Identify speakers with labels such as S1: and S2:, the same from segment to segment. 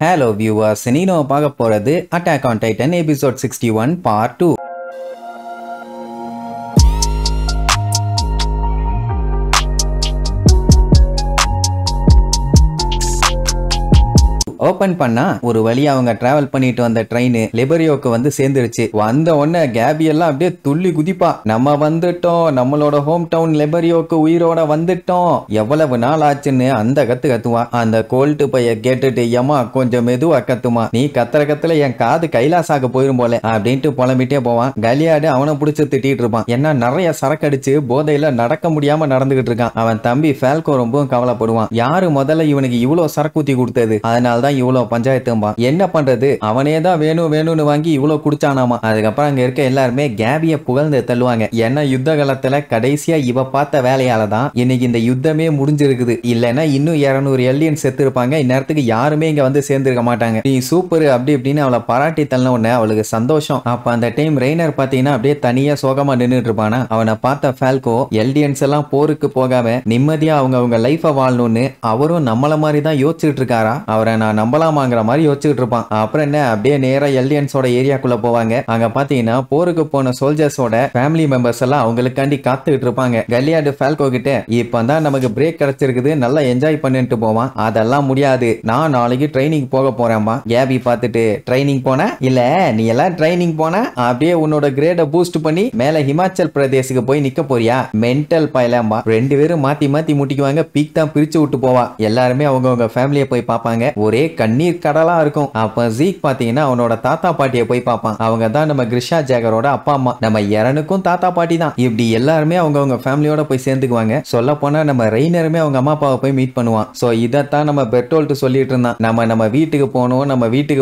S1: Hello viewers, Niño பார்க்க போறது Attack on Titan episode 61 part 2. Open பண்ணா ஒரு வழியா அவங்க டிராவல் பண்ணிட்டு வந்த ட்ரெயின் லிபரியோக்கு வந்து சேர்ந்துருச்சு. வந்த உடனே கேபி எல்லாம் அப்படியே துள்ளி குதிப்பா. நம்ம வந்துட்டோம், நம்மளோட ஹோம் டவுன் லிபரியோக்கு உயிரோட வந்துட்டோம், எவ்வளவு நாள் ஆச்சுன்னு அந்த கத்துவா. அந்த கோல்ட்டு பைய கேட்டுட்டு ஏமா கொஞ்சம் மெதுவா கத்துமா, நீ கத்துல என் காது கைலாசாக போயிரும் போல அப்படின்ட்டு புலம்பிட்டே போவான். கலியாடு அவனை பிடிச்சு திட்டிட்டு இருப்பான். ஏன்னா நிறைய சரக்கு அடிச்சு போதையில நடக்க முடியாம நடந்துகிட்டு இருக்கான். அவன் தம்பி ஃபால்கோ ரொம்பவும் கவலைப்படுவான். யாரு முதல்ல இவனுக்கு இவ்வளவு சரக்கு ஊத்தி கொடுத்தது, அதனால இவ்வளவு பஞ்சாயத்தும்பா, என்ன பண்றது, அவனே தான் வேணும்னு வாங்கி இவ்வளவு குடிச்சானாமா. அதுக்கப்புறம் அங்க இருக்க எல்லாருமே கேபிய புகழ்ந்து தள்ளுவாங்க. ஏன்னா யுத்த காலத்துல கடைசியா இவ பார்த்த வேலையால தான் இன்னைக்கு இந்த யுத்தமே முடிஞ்சிருக்குது. இல்லைன்னா இன்னும் 200 எல்லியன் செத்து இருப்பாங்க. இந்நேரத்துக்கு யாருமே இங்க வந்து சேர்ந்திருக்க மாட்டாங்க. நீ சூப்பர் அப்படி இப்படின்னு அவளை பாராட்டி தள்ள உடனே அவளுக்கு சந்தோஷம். அப்ப அந்த டைம் ரெய்னர் பாத்தீங்கன்னா அப்படியே தனியா சோகமா நின்றுட்டு இருப்பானா. அவனை பார்த்த ஃபால்கோ எல்டியன்ஸ் எல்லாம் போருக்கு போகாம நிம்மதியா அவங்க லைஃப வாழணும்னு அவரும் நம்மள மாதிரி தான் யோசிச்சுட்டு இருக்காரா, அவரை நான் நம்பலாமாங்கிற மாதிரி யோசிச்சுட்டு இருப்பான். அப்புறம் என்ன, அப்படியே நேரா எல்டியன்ஸோட ஏரியாக்குள்ள போவாங்க. அங்க பாத்தீங்கன்னா போருக்கு போன சோல்ஜர்ஸோட ஃபேமிலி மெம்பர்ஸ் எல்லாம் அவங்களுக்காண்டி காத்துக்கிட்டு இருப்பாங்க. கலியாடு ஃபால்கோ கிட்ட இப்பதான் நமக்கு பிரேக் கிடைச்சிருக்குது, நல்லா என்ஜாய் பண்ணிட்டு போவான். அதெல்லாம் முடியாது, நான் நாளைக்கு ட்ரைனிங் போக போறேன்பா. கேபி பார்த்துட்டு ட்ரைனிங் போன இல்ல, நீ எல்லாம் ட்ரைனிங் போன அப்படியே உன்னோட கிரேட பூஸ்ட் பண்ணி மேல ஹிமாச்சல் பிரதேசுக்கு போய் நிக்க போறியா, மென்டல் பயலாம்பா. ரெண்டு பேரும் மாத்தி மாத்தி முட்டிக்குவாங்க. பீக் தான் பிரிச்சு விட்டு போவா. எல்லாருமே அவங்க ஃபேமிலியை போய் பார்ப்பாங்க. ஒரே கண்ணீர் கடலா இருக்கும். அப்ப ஜீக் பாத்தீங்கன்னா அவனோட தாத்தா பாட்டியை போய் பார்ப்பான். அவங்க தான் நம்ம கிரிஷா ஜேகரோட அப்பா அம்மா. நம்ம எரனுக்கும் தாத்தா பாட்டி தான். இப்படி எல்லாருமே அவங்க ஃபேமிலியோட போய் சேர்ந்துக்குவாங்க. சொல்ல போனா நம்ம ரெய்னருமே அவங்க அம்மா அப்பாவை போய் மீட் பண்ணுவான். சோ இதத்தான் நம்ம பெர்டோல்ட் சொல்லிட்டு இருந்தான், நம்ம வீட்டுக்கு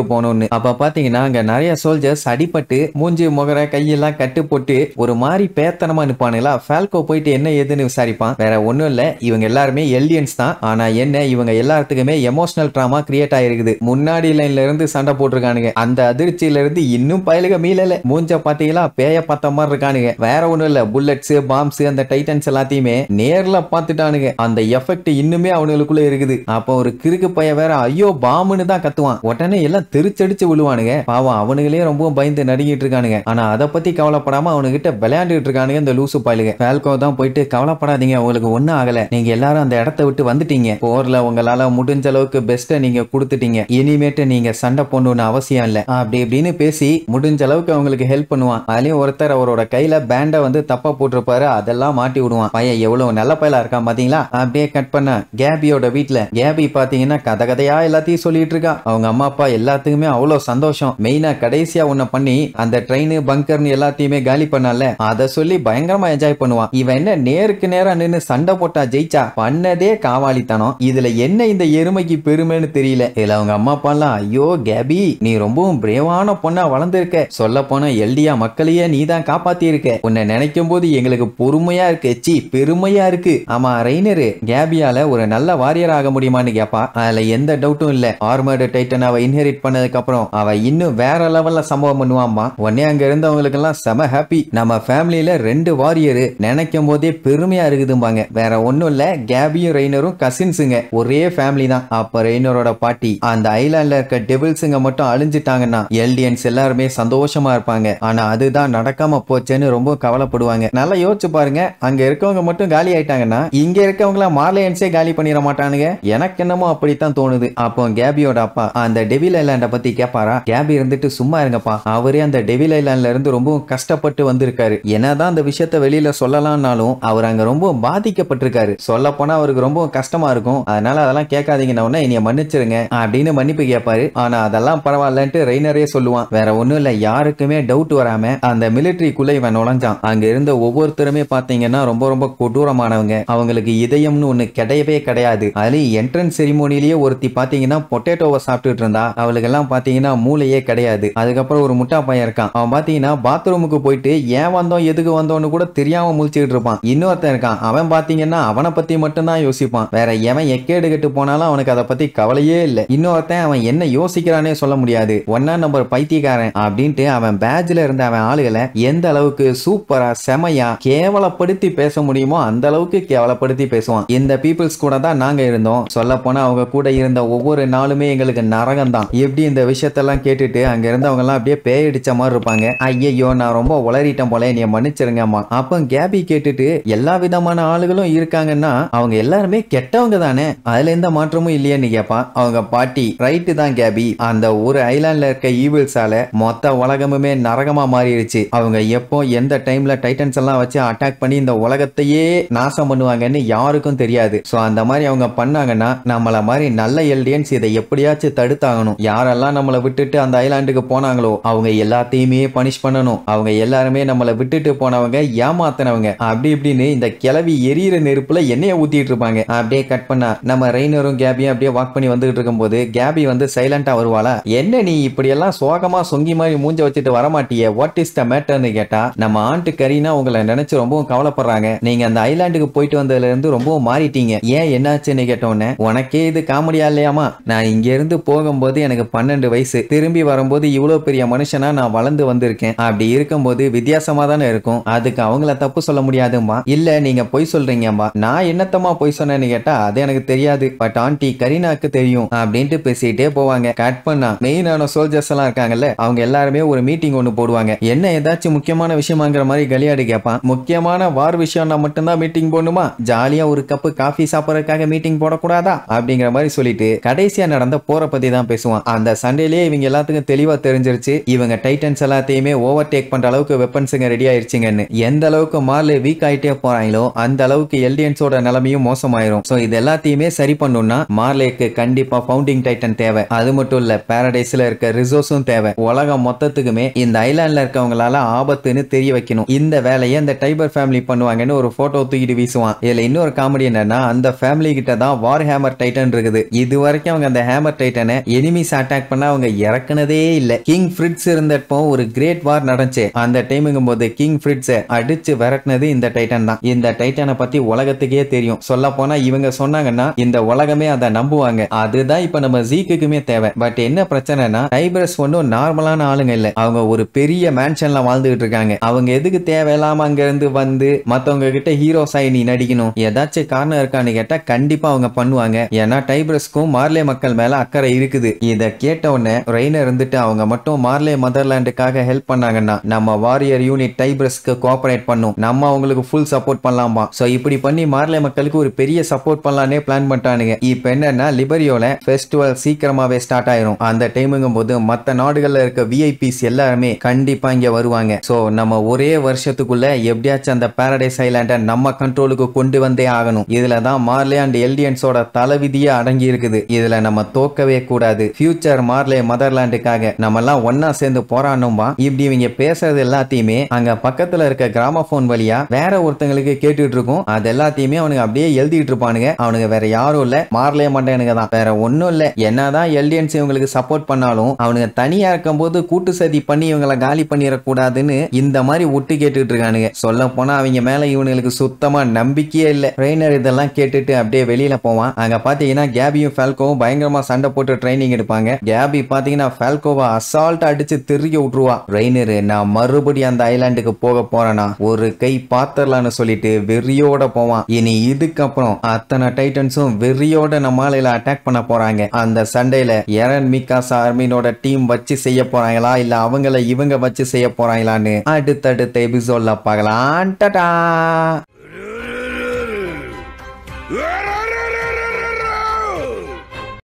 S1: போகணும்னு. அப்ப பாத்தீங்கன்னா அங்க நிறைய சோல்ஜர்ஸ் அடிபட்டு மூஞ்சி முகர கையெல்லாம் கட்டு போட்டு ஒரு மாதிரி பேத்தனமா நிப்பானுங்களா. ஃபால்கோ போயிட்டு என்ன ஏதுன்னு விசாரிப்பான். வேற ஒண்ணும் இல்ல, இவங்க எல்லாருமே எல்டியன்ஸ் தான். ஆனா என்ன, இவங்க எல்லாத்துக்குமே எமோஷனல் டிராமா கிரியேட் ஆயிருக்குது. முன்னாடி லைன்ல இருந்து சண்டை போட்டிருக்கானுங்க. அந்த அதிர்ச்சியில இருந்து இன்னும் பயலுக மீளல. மூஞ்ச பாத்தீங்களா பேய பார்த்த மாதிரி இருக்கானுங்க. வேற ஒண்ணும் இல்ல, புல்லட்ஸ் பாம்ஸ் அந்த டைட்டன்ஸ் எல்லாத்தையுமே நேர்ல பாத்துட்டானுங்க. அந்த எஃபெக்ட் இன்னுமே அவனுக்குள்ள இருக்குது. அப்ப ஒரு கிறுக்கு பைய வேற ஐயோ பாம்புன்னு தான் கத்துவான். உடனே எல்லாம் திருச்சடிச்சு விழுவானுங்க. பாவம் அவனுங்களே ரொம்ப பயந்து நடுங்கிட்டு இருக்கானுங்க. ஆனா அதை பத்தி கவலைப்படாம அவனுகிட்ட விளையாண்டுட்டு இருக்கானுங்க இந்த லூசு பயலுக. ஃபால்கோ தான் போயிட்டு கவலைப்படாதீங்க, உங்களுக்கு ஒண்ணும் ஆகல, நீங்க எல்லாரும் அந்த இடத்தை விட்டு வந்துட்டீங்க, போர்ல உங்களால முடிஞ்ச அளவுக்கு பெஸ்ட்டை நீங்க கொடுத்துட்டீங்க, இனிமேட்டு நீங்க சண்டை போடணும்னு அவசியம் இல்ல அப்படி இப்படின்னு பேசி முடிஞ்ச அளவுக்கு அவங்களுக்கு ஹெல்ப் பண்ணுவான். அதுலயும் ஒருத்தர் அவரோட கையில பேண்ட வந்து தப்பா போட்டிருப்பாரு, அதெல்லாம் மாட்டி விடுவான். பையன் எவ்வளவு நல்ல பயலா இருக்கான் பாத்தீங்களா. அப்படியே கட் பண்ண கேபியோட வீட்டுல கேபி பாத்தீங்கன்னா கதையா எல்லாத்தையும் சொல்லிட்டு இருக்கா. அவங்க அம்மா அப்பா எல்லாத்துக்குமே அவ்வளவு சந்தோஷம். மெயினா கடைசியா ஒன்ன பண்ணி அந்த ட்ரெயின் பங்கர்னு எல்லாத்தையுமே காலி பண்ணால அதை சொல்லி பயங்கரமா என்ஜாய் பண்ணுவான். இவன் என்ன நேருக்கு நேரா நின்னு சண்டை போட்டா ஜெயிச்சா, பண்ணதே காவாலித்தனம். இதுல என்ன இந்த எருமைக்கு பெருமைன்னு தெரியல. இதுல அவங்க அம்மா அப்பாலாம் ஐயோ கேபி நீ ரொம்பவும் பிரேவான பொண்ணா வளர்ந்துருக்க, சொல்ல போன எல்டியா மக்களையே நீ தான் காப்பாத்தி இருக்க, உன்னை நினைக்கும் போது எங்களுக்கு பொறுமையா இருக்கு, பெருமையா இருக்கு. ஆமா ரெய்னரு, கேபியால ஒரு நல்ல வாரியர் ஆக முடியுமான்னு கேப்பா. அதுல எந்த டவுட்டும் இல்ல. ஆர்மர்டு டைட்டன் அவ இன்ஹெரிட் பண்ணதுக்கு அப்புறம் அவ இன்னும் வேற லெவல்ல சம்பவம் பண்ணுவாமா. உடனே அங்க இருந்தவங்களுக்கு எல்லாம் செம ஹாப்பி. நம்ம ஃபேமிலியில 2 வாரியர் நினைக்கும் போதே பெருமையா இருக்குதும்பாங்க. வேற ஒண்ணும் இல்ல, கேபியும் ரெய்னரும் கசின்ஸுங்க, ஒரே ஃபேமிலி தான். அப்ப ரெய்னரோட பாட்டி அந்த ஐலாண்ட்ல இருக்க டெவில்ஸுங்க மட்டும் அழிஞ்சிட்டாங்கன்னா எல்டியன்ஸ் எல்லாருமே சந்தோஷமா இருப்பாங்க. ஆனா அதுதான் நடக்காம போச்சேன்னு ரொம்ப கவலைப்படுவாங்க. நல்லா யோசிச்சு பாருங்க, அங்க இருக்கவங்க மட்டும் காலி ஆயிட்டாங்கன்னா இங்க இருக்கவங்கள மார்லியன்ஸே காலி பண்ணிட மாட்டானுங்க. எனக்கு என்னமோ அப்படித்தான் தோணுது. அப்போ கேபியோட அப்பா அந்த டெவில் ஐலாண்ட பத்தி கேப்பாரா. கேபி இருந்துட்டு சும்மா இருங்கப்பா, அவரே அந்த டெவில் ஐலாண்ட்ல இருந்து ரொம்ப கஷ்டப்பட்டு வந்திருக்காரு. என்னதான் அந்த விஷயத்த வெளியில சொல்லலாம்னாலும் அவர் அங்க ரொம்ப பாதிக்கப்பட்டிருக்காரு. சொல்ல போனா அவருக்கு ரொம்ப கஷ்டமா இருக்கும். அதனால அதெல்லாம் கேட்காதீங்கன்னா என்னைய மன்னிச்சிருங்க அப்படின்னு மன்னிப்பு கேட்பாரு. ஆனா அதெல்லாம் பரவாயில்லன்ட்டு ரெய்னரே சொல்லுவான். வேற ஒண்ணும் இல்ல, யாருக்குமே டவுட் வராம அந்த மிலிட்டரிக்குள்ள இவன் நுழைஞ்சான். அங்க இருந்த ஒவ்வொருத்தருமே பாத்தீங்கன்னா ரொம்ப கொடூரமானவங்க. அவங்களுக்கு இதயம்னு ஒண்ணு கிடையவே கிடையாது. அதுலயும் என்ட்ரன்ஸ் செரிமோனிலேயே ஒருத்தி பாத்தீங்கன்னா பொட்டேட்டோவை சாப்பிட்டுட்டு இருந்தா. அவளுக்கு எல்லாம் பாத்தீங்கன்னா மூளையே கிடையாது. அதுக்கப்புறம் ஒரு முட்டா பையன் இருக்கான். அவன் பாத்தீங்கன்னா பாத்ரூமுக்கு போயிட்டு ஏன் வந்தோம் எதுக்கு வந்தோம்னு கூட தெரியாம முழிச்சுட்டு இருப்பான். இன்னொருத்தன் இருக்கான், அவன் பாத்தீங்கன்னா அவனை பத்தி மட்டும் தான் யோசிப்பான். வேற எவன் எக்கேடு கெட்டு போனாலும் அவனுக்கு அதை பத்தி கவலையே இல்ல. இல்ல. இன்னொருத்தன் அவன் என்ன யோசிக்கிறானே சொல்ல முடியாது. 1 நம்பர் பைத்தியக்காரன் அப்படின்ட்டு அவன் பேட்ஜ்ல இருந்த அவன் ஆளுகளை எந்த அளவுக்கு சூப்பரா செமையா கேவலப்படுத்தி பேச முடியுமோ அந்த அளவுக்கு கேவலப்படுத்தி பேசுவான். இந்த பீப்புள்ஸ் கூட தான் நாங்க இருந்தோம். சொல்ல போனா அவங்க கூட இருந்த ஒவ்வொரு நாளுமே எங்களுக்கு நரகம் தான். எப்படி இந்த விஷயத்தெல்லாம் கேட்டுட்டு அங்க இருந்தவங்க எல்லாம் அப்படியே பேயடிச்ச மாதிரி இருப்பாங்க. ஐயோ நான் ரொம்ப உளறிட்டேன் போல, நீ மன்னிச்சிருங்கம்மா. அப்ப கேபி கேட்டுட்டு எல்லா விதமான ஆளுகளும் இருக்காங்கன்னா அவங்க எல்லாருமே கெட்டவங்க தானே, அதுல எந்த மாற்றமும் இல்லையேன்னு கேட்பான். அவங்க பாட்டி ரைட்டு தான் கேபி, அந்த ஒரு ஐலாண்ட்ல இருக்க ஈவில்ஸால மொத்த உலகமுமே நரகமா மாறிடுச்சு. அவங்க எப்போ எந்த டைம்ல டைட்டன்ஸ் எல்லாம் வச்சு அட்டாக் பண்ணி இந்த உலகத்தையே நாசம் பண்ணுவாங்கன்னு யாருக்கும் தெரியாது. சோ அந்த மாதிரி அவங்க பண்ணாங்கன்னா நம்மள மாதிரி நல்ல எல்டியன்ஸ் இதை எப்படியாச்சும் தடுத்தாகணும். யாரெல்லாம் நம்மளை விட்டுட்டு அந்த ஐலாண்டுக்கு போனாங்களோ அவங்க எல்லாத்தையுமே பனிஷ் பண்ணணும். அவங்க எல்லாருமே நம்மளை விட்டுட்டு போனவங்க ஏமாத்தினவங்க அப்படி இப்படின்னு இந்த கிளவி எரியிற நெருப்புல எண்ணெயை ஊத்திட்டு இருப்பாங்க. அப்படியே கட் பண்ணா நம்ம ரெய்னரும் கேபியும் அப்படியே வாக் பண்ணி வந்துட்டு இருக்கும் போது கேபி வந்து சைலண்டா வருவாளா. என்ன நீ இப்படி எல்லாம் சோகமா சொங்கி மாதிரி மூஞ்ச வச்சுட்டு வரமாட்டிய, வாட் இஸ் த மேட்டர்னு கேட்டா நம்ம ஆண்ட்டு கரீனா உங்களை நினைச்சு ரொம்பவும் கவலைப்படுறாங்க. நீங்க அந்த ஐலாண்டுக்கு போயிட்டு வந்ததுல இருந்து ரொம்பவும் மாறிட்டீங்க, ஏன் என்னாச்சுன்னு கேட்டோன்னே உனக்கே இது காமெடியா இல்லையாமா, நான் இங்க இருந்து போகும்போது எனக்கு 12 வயசு, திரும்பி வரும்போது இவ்வளவு பெரிய மனுஷனா நான் வளர்ந்து வந்திருக்கேன். அப்படி இருக்கும்போது வித்தியாசமா தானே இருக்கும், அதுக்கு அவங்கள தப்பு சொல்ல முடியாதுமா. இல்ல நீங்க பொய் சொல்றீங்கம்மா. நான் என்னத்தமா பொய் சொன்னேன்னு கேட்டா அது எனக்கு தெரியாது, பட் ஆண்டி கரீனாக்கு தெரியும் அப்படின்ட்டு பேசிட்டே போவாங்க. கட் பண்ணா மெயினான சோல்ஜர்ஸ் எல்லாம் இருக்காங்கல்ல அவங்க எல்லாருமே ஒரு மீட்டிங் ஒன்று போடுவாங்க. என்ன ஏதாச்சும் முக்கியமான விஷயமாங்கிற மாதிரி கலியாடி கேட்பான். முக்கியமான வார் விஷயம்னா மட்டும்தான் மீட்டிங் போடணுமா, ஜாலியா ஒரு கப்பு காஃபி சாப்பிடறதுக்காக மீட்டிங் போடக்கூடாதா அப்படிங்கிற மாதிரி சொல்லிட்டு கடைசியா நடந்த போற பத்தி தான் பேசுவான். அந்த சண்டையிலேயே இவங்க எல்லாத்துக்கும் தெளிவா தெரிஞ்சிருச்சு இவங்க டைட்டன்ஸ் எல்லாத்தையுமே ஓவர் டேக் பண்ற அளவுக்கு வெப்பன்ஸுங்க ரெடி ஆயிருச்சுங்கன்னு. எந்த அளவுக்கு மார்லே வீக் ஆயிட்டே போறாங்களோ அந்த அளவுக்கு எல்டியன்ஸோட நிலைமையும் மோசமாயிரும். சோ இது எல்லாத்தையுமே சரி பண்ணணும்னா மார்லேக்கு கண்டிப்பா ஃபவுண்டிங் டைட்டன் தேவை. அது மட்டும் இல்ல பாரடைஸ்ல இருக்க ரிசோர்ஸும் தேவை. உலகம் மொத்தத்துக்குமே இந்த ஐலாண்ட்ல இருக்கவங்களால ஆபத்துன்னு தெரிய வைக்கணும். இந்த வேலையை இந்த டைபர் ஃபேமிலி பண்ணுவாங்கன்னு ஒரு போட்டோ தூக்கிட்டு வீசுவான். இதுல இன்னொரு காமெடி என்னன்னா அந்த ஃபேமிலி கிட்ட தான் வார் ஹேமர் டைட்டன் இருக்குது. இது வரைக்கும் அவங்க அந்த ஹேமர் டைட்டனை எனிமீஸ் அட்டாக் பண்ண அவங்க இறக்குனதே இல்ல. கிங் ஃப்ரிட்ஸ் இருந்தப்போ ஒரு கிரேட் வார் நடந்துச்சு. அந்த டைமுங்கும் போது கிங் ஃப்ரிட்ஸை அடிச்சு விரட்டினது இந்த டைட்டன் தான். இந்த டைட்டனை பத்தி உலகத்துக்கே தெரியும். சொல்ல போனா இவங்க சொன்னாங்கன்னா இந்த உலகமே அதை நம்புவாங்க. அதுதான் இப்ப நம்ம ஜீக்குக்குமே தேவை. பட் என்ன பிரச்சனைனா டைபர்ஸ் ஒன்னும் நார்மலான ஆளுங்க இல்ல. அவங்க ஒரு பெரிய மேன்ஷன்ல வாழ்ந்துகிட்டு இருக்காங்க. அவங்க எதுக்கு தேவையில்லாம அங்க இருந்து வந்து மத்தவங்க கிட்ட ஹீரோ சாய் நீ நடிக்கணும், ஏதாச்சும் காரணம் இருக்கான்னு கேட்டா கண்டிப்பா அவங்க பண்ணுவாங்க. ஏன்னா டைபர்ஸ்க்கும் மார்லே மக்கள் மேல அக்கறை இருக்குது. இத கேட்ட உடனே ரெய்னர் இருந்துட்டு அவங்க மட்டும் மார்லே மதர்லாண்டுக்காக ஹெல்ப் பண்ணாங்கன்னா நம்ம வாரியர் யூனிட் டைபர்ஸ்க்கு கோஆபரேட் பண்ணும், நம்ம அவங்களுக்கு ஃபுல் சப்போர்ட் பண்ணலாமா. சோ இப்படி பண்ணி மார்லே மக்களுக்கு ஒரு பெரிய சப்போர்ட் பண்ணலானே பிளான் பண்ணிட்டானுங்க. இப்ப என்னன்னா லிபரியோல ஃபெஸ்டிவல் சீக்கிரமாவே ஸ்டார்ட் ஆயிரும். அந்த டைமுங்கும் போது மத்த நாடுகள்ல இருக்க விஐபிஸ் எல்லாருமே கண்டிப்பா இங்க வருவாங்க. சோ நம்ம ஒரே வருஷத்துக்குள்ள எப்படியாச்சும் அந்த பாரடைஸ் ஐலாண்ட நம்ம கண்ட்ரோலுக்கு கொண்டு வந்தே ஆகணும். இதுலதான் மார்லே அண்ட் எல்டியன்ஸோட தலைவிதியே அடங்கி இருக்குது. இதுல நம்ம தோக்கவே கூடாது. ஃபியூச்சர் மார்லே மதர்லாண்டுக்காக நம்ம எல்லாம் ஒன்னா சேர்ந்து போராடணும்பா. இப்படி இவங்க பேசுறது எல்லாத்தையுமே அங்க பக்கத்துல இருக்க கிராமபோன் வழியா வேற ஒருத்தங்களுக்கு கேட்டுட்டு இருக்கும். அது எல்லாத்தையுமே அவனுங்க அப்படியே எழுதிட்டு இருப்பானுங்க. அவனுங்க வேற யாரும் இல்ல மார்லே மண்டனுங்க தான், வேற ஒன்னும் இல்ல. என்னதான் எல்டியன்ஸ் இவங்களுக்கு சப்போர்ட் பண்ணாலும் அவனுங்க தனியா இருக்கும் போது கூட்டு சதி பண்ணி இவங்களை காலி பண்ணிடக்கூடாதுன்னு இந்த மாதிரி ஒட்டு கேட்டுட்டு இருக்கானுங்க. சொல்ல போனா அவங்க மேல இவனுங்களுக்கு சுத்தமா நம்பிக்கையே இல்ல. ட்ரெயினர் இதெல்லாம் கேட்டுட்டு அப்படியே வெளியில போவான். அங்க பாத்தீங்கன்னா கேபியும் ஃபால்கோவும் பயங்கரமா சண்டை போட்டு ட்ரைனிங் எடுப்பாங்க. கேபி பாத்தீங்கன்னா ஃபால்கோவை அசால்ட் அடிச்சு தெரிய விட்டுருவா. ட்ரெயினர் நான் மறுபடியும் அந்த ஐலாண்டுக்கு போக போறேனா ஒரு கை பாத்திரலான்னு சொல்லிட்டு வெறியோட போவான். இனி இதுக்கப்புறம் அத்தனை டைட்டன்ஸும் வெறியோட நம்ம ஆளையில அட்டாக் பண்ண போறாங்க. அந்த சண்டையில எரன் மிகாசா ஆர்மினோட டீம் வச்சு செய்ய போறாங்களா இல்ல அவங்கள இவங்க வச்சு செய்ய போறாங்களான்னு அடுத்தடுத்த எபிசோட்ல பார்க்கலாம். டாடா.